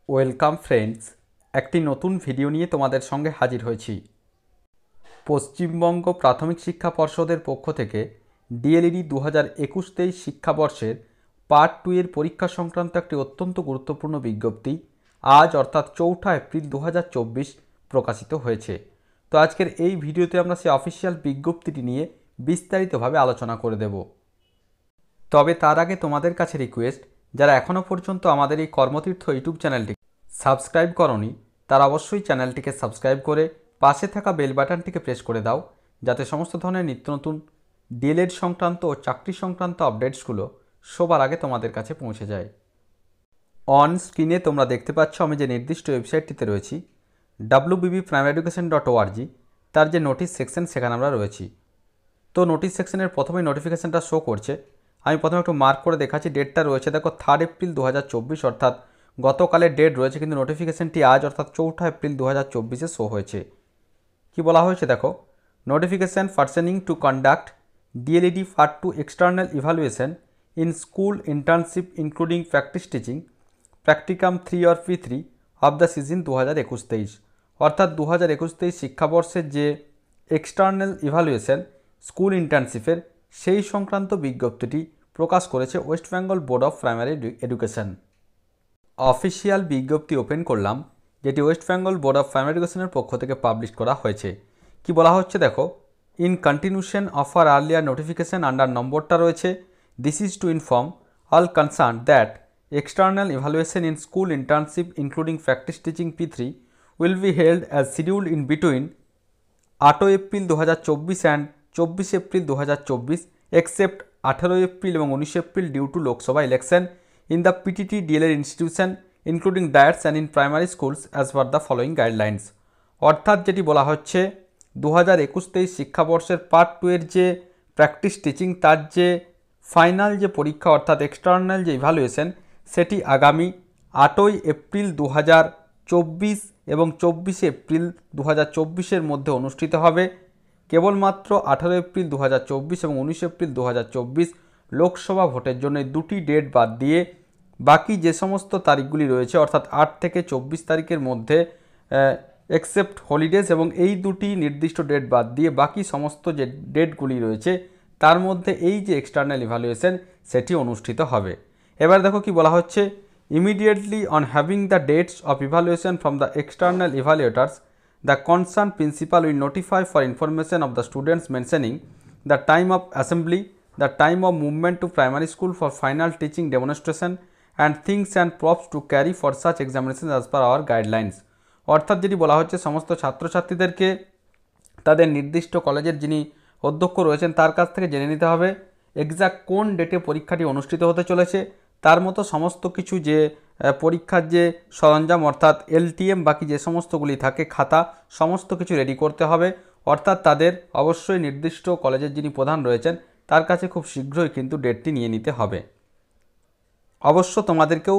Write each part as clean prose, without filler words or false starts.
Welcome friends, একটি নতুন video নিয়ে তোমাদের সঙ্গে হাজির হয়েছি। পশ্চিমবঙ্গ প্রাথমিক শিক্ষা পর্ষদের পক্ষ থেকে ডিএলইডি 2021-23 শিক্ষাবর্ষের পার্ট 2 এর পরীক্ষা সংক্রান্ত একটি অত্যন্ত গুরুত্বপূর্ণ বিজ্ঞপ্তি আজ অর্থাৎ 4 এপ্রিল 2024 প্রকাশিত হয়েছে। তো আজকের এই ভিডিওতে আমরা সেই অফিসিয়াল বিজ্ঞপ্তিটি নিয়ে বিস্তারিতভাবে আলোচনা করে দেব। তবে তার আগে তোমাদের কাছে রিকোয়েস্ট, যারা এখনও পর্যন্ত আমাদের এই কর্মতীর্থ ইউটিউব চ্যানেলটি সাবস্ক্রাইব করনি তারা অবশ্যই চ্যানেলটিকে সাবস্ক্রাইব করে পাশে থাকা বেল বাটনটিকে প্রেস করে দাও, যাতে সমস্ত ধরনের নিত্য নতুন ডিএলএড সংক্রান্ত ও চাকরি সংক্রান্ত আপডেটসগুলো সবার আগে তোমাদের কাছে পৌঁছে যায়। অন স্ক্রিনে তোমরা দেখতে পাচ্ছ আমি যে নির্দিষ্ট ওয়েবসাইটটিতে রয়েছি, wbbprimaryeducation.org, তার যে নোটিশ সেকশন সেখানে আমরা রয়েছি। তো নোটিশ সেকশনের প্রথমেই নোটিফিকেশানটা শো করছে। আমি প্রথমে একটু মার্ক করে দেখাচ্ছি, ডেটটা রয়েছে দেখো 3 এপ্রিল 2024, অর্থাৎ গতকালের ডেট রয়েছে, কিন্তু নোটিফিকেশানটি আজ অর্থাৎ 4 এপ্রিল 2024 শো হয়েছে। কি বলা হয়েছে দেখো, notification pertaining to conduct DLED part 2 external evaluation in school internship including practice teaching practicum 3 or P3 of the season 2021-23, অর্থাৎ 2021-23 শিক্ষাবর্ষের যে এক্সটার্নাল ইভ্যালুয়েশন স্কুল ইন্টার্নশিপের সেই সংক্রান্ত বিজ্ঞপ্তিটি প্রকাশ করেছে West Bengal board of primary education. Official বিজ্ঞপ্তি ওপেন করলাম, যেটি West Bengal board of primary এডুকেশনের পক্ষ থেকে পাবলিশ করা হয়েছে। কি বলা হচ্ছে দেখো, in continuation of our earlier notification under নম্বরটা রয়েছে, this is to inform all concern that external evaluation in school internship including practice teaching P3 will be held as scheduled in between 8 April 2024 and 24 April 2024 except 18 April এবং 19 April due to Lok Sabha election in the PTT DLED institution including diets and in primary schools as per the following guidelines। অর্থাৎ যেটি বলা হচ্ছে 2021-23 শিক্ষাবর্ষের part 2 এর যে practice teaching তার যে final যে পরীক্ষা অর্থাৎ এক্সটার্নাল যে ইভ্যালুয়েশন সেটি আগামী 8 এপ্রিল 2024 এবং 24 এপ্রিল 2024 মধ্যে অনুষ্ঠিত হবে। কেবলমাত্র 18 এপ্রিল 2024 এবং 19 এপ্রিল 2024 লোকসভা ভোটের জন্য দুটি ডেট বাদ দিয়ে বাকি যে সমস্ত তারিখগুলি রয়েছে অর্থাৎ 8 থেকে 24 তারিখের মধ্যে এক্সেপ্ট হলিডেজ এবং এই দুটি নির্দিষ্ট ডেট বাদ দিয়ে বাকি সমস্ত যে ডেটগুলি রয়েছে তার মধ্যে এই যে এক্সটার্নাল ইভ্যালুয়েশন সেটি অনুষ্ঠিত হবে। এবার দেখো কি বলা হচ্ছে, immediately on having the dates of evaluation from the external evaluators the concern principal will notify for information of the students mentioning the time of assembly, the time of movement to primary school for final teaching demonstration and things and props to carry for such examination as per our guidelines. অর্থাৎ যেটি বলা হচ্ছে সমস্ত ছাত্রছাত্রীদেরকে তাদের নির্দিষ্ট কলেজের যিনি অধ্যক্ষ রয়েছেন তার কাছ থেকে জেনে নিতে হবে এক্স্যাক্ট কোন ডেটে পরীক্ষাটি অনুষ্ঠিত হতে চলেছে, তার মতো সমস্ত কিছু যে পরীক্ষার যে সরঞ্জাম অর্থাৎ এলটিএম বাকি যে সমস্তগুলি থাকে খাতা সমস্ত কিছু রেডি করতে হবে। অর্থাৎ তাদের অবশ্যই নির্দিষ্ট কলেজের যিনি প্রধান রয়েছেন তার কাছে খুব শীঘ্রই কিন্তু ডেটটি নিয়ে নিতে হবে। অবশ্য তোমাদেরকেও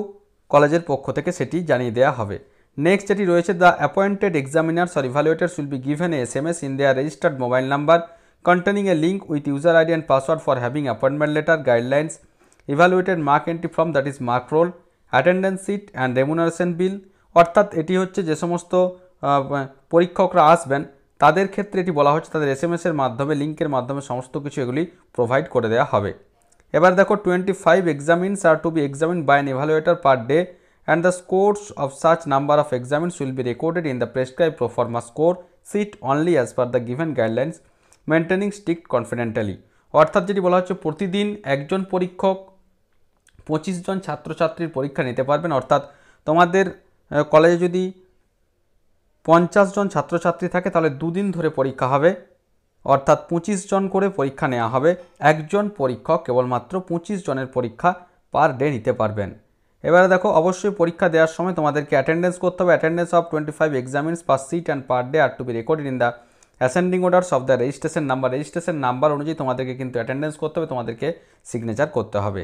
কলেজের পক্ষ থেকে সেটি জানিয়ে দেওয়া হবে। নেক্সট যেটি রয়েছে, the appointed examiners or evaluators will be given a SMS in their registered mobile number containing a link with user ID and password for having appointment letter, guidelines, evaluated mark entry form that is mark roll, attendance sheet and remuneration bill। অর্থাৎ এটি হচ্ছে যে সমস্ত পরীক্ষকরা আসবেন তাদের ক্ষেত্রে এটি বলা হচ্ছে তাদের SMS এর মাধ্যমে লিঙ্কের মাধ্যমে সমস্ত কিছু এগুলি প্রোভাইড করে দেওয়া হবে। এবার দেখো 25 examines are to be examined by an evaluator per day and the scores of such number of examines will be recorded in the prescribed pro forma score sheet only as per the given guidelines, maintaining strict confidentially. অর্থাৎ যেটি বলা হচ্ছে প্রতিদিন একজন পরীক্ষক 25 জন ছাত্রছাত্রীর পরীক্ষা নিতে পারবেন। অর্থাৎ তোমাদের কলেজে যদি 50 জন ছাত্রছাত্রী থাকে তাহলে দুদিন ধরে পরীক্ষা হবে, অর্থাৎ 25 জন করে পরীক্ষা নেওয়া হবে। একজন পরীক্ষক কেবলমাত্র 25 জনের পরীক্ষা পার ডে নিতে পারবেন। এবারে দেখো অবশ্যই পরীক্ষা দেওয়ার সময় তোমাদেরকে অ্যাটেন্ডেন্স করতে হবে। Attendance of 25 examinees per sheet and per day are to be recorded in the ascending orders of the registration number অনুযায়ী তোমাদেরকে কিন্তু অ্যাটেন্ডেন্স করতে হবে, তোমাদেরকে সিগনেচার করতে হবে।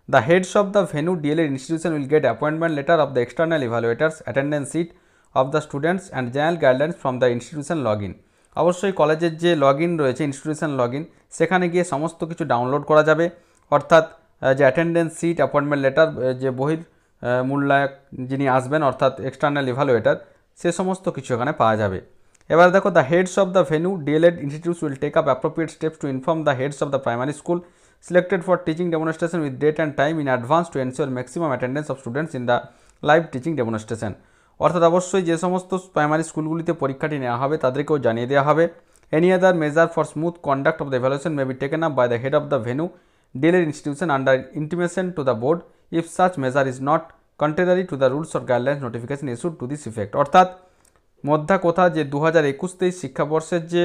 The heads of the venue DElEd institution will get appointment letter of the external evaluators, attendance sheet of the students and general guidelines from the institution log in. অবশ্যই কলেজের যে লগ ইন রয়েছে institution log in সেখানে গিয়ে সমস্ত কিছু download করা যাবে। অর্থাৎ যে অ্যাটেন্ডেন্স সিট, অ্যাপয়েন্টমেন্ট লেটার, যে বহির মূল্যায়ক যিনি আসবেন অর্থাৎ এক্সটার্নাল ইভ্যালুয়েটর, সে সমস্ত কিছু এখানে পাওয়া যাবে। এবার দেখো, the heads of the venue DElEd institutes will take up appropriate steps to inform the heads of the primary school selected for teaching demonstration with date and time in advance to ensure maximum attendance of students in the live teaching demonstration। অর্থাৎ অবশ্যই যে সমস্ত primary স্কুলগুলিতে পরীক্ষাটি নেওয়া হবে তাদেরকেও জানিয়ে দেওয়া হবে। Any other measure for smooth conduct of the evaluation may be taken up by the head of the venue DLED institution under intimation to the board if such measure is not contrary to the rules or guidelines notification issued to this effect। অর্থাৎ মধ্যা কথা যে 2021-23 শিক্ষাবর্ষের যে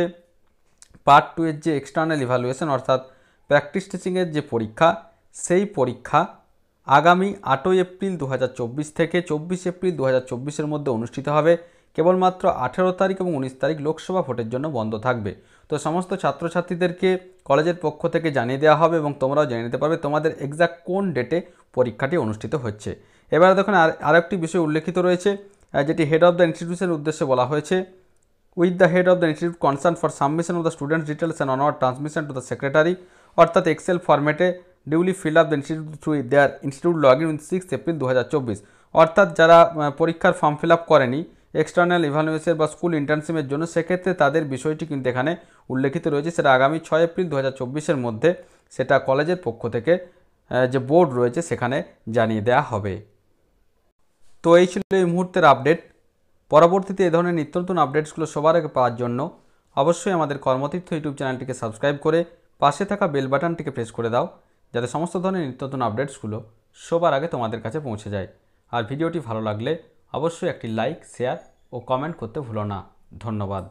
part 2 এর যে external evaluation অর্থাৎ practice টিচিংয়ের যে পরীক্ষা, সেই পরীক্ষা আগামী 8 এপ্রিল 2024 থেকে 24 এপ্রিল 2024-এর মধ্যে অনুষ্ঠিত হবে। কেবলমাত্র 18 তারিখ এবং 19 তারিখ লোকসভা ভোটের জন্য বন্ধ থাকবে। তো সমস্ত ছাত্রছাত্রীদেরকে কলেজের পক্ষ থেকে জানিয়ে দেওয়া হবে এবং তোমরাও জেনে নিতে পারবে তোমাদের এক্সাক্ট কোন ডেটে পরীক্ষাটি অনুষ্ঠিত হচ্ছে। এবারে দেখুন আরেকটি বিষয় উল্লেখিত রয়েছে, যেটি হেড অফ দ্য ইনস্টিটিউশনের উদ্দেশ্যে বলা হয়েছে। With the head of the institute concern for submission of the students details and onward transmission to the secretary, অর্থাৎ এক্সেল ফরম্যাটে duly fill up the institute through there institute log in 6 April 2024। অর্থাৎ যারা পরীক্ষার form fill up করেনি external evaluation বা school ইন্টার্নশিপের জন্য, সেক্ষেত্রে তাদের বিষয়টি কিন্তু এখানে উল্লেখিত রয়েছে। সেটা আগামী 6 এপ্রিল 2024-এর মধ্যে সেটা কলেজের পক্ষ থেকে যে বোর্ড রয়েছে সেখানে জানিয়ে দেওয়া হবে। তো এই ছিল এই মুহূর্তের আপডেট। পরবর্তীতে এই ধরনের নিত্য নতুন আপডেটসগুলো সবার আগে পাওয়ার জন্য অবশ্যই আমাদের কর্মতীর্থ ইউটিউব চ্যানেলটিকে সাবস্ক্রাইব করে পাশে থাকা বেল বাটনটিকে প্রেস করে দাও, যাতে সমস্ত ধরনের নিত্য নতুন আপডেটসগুলো সবার আগে তোমাদের কাছে পৌঁছে যায়। আর ভিডিওটি ভালো লাগলে অবশ্যই একটি লাইক, শেয়ার ও কমেন্ট করতে ভুলো না। ধন্যবাদ।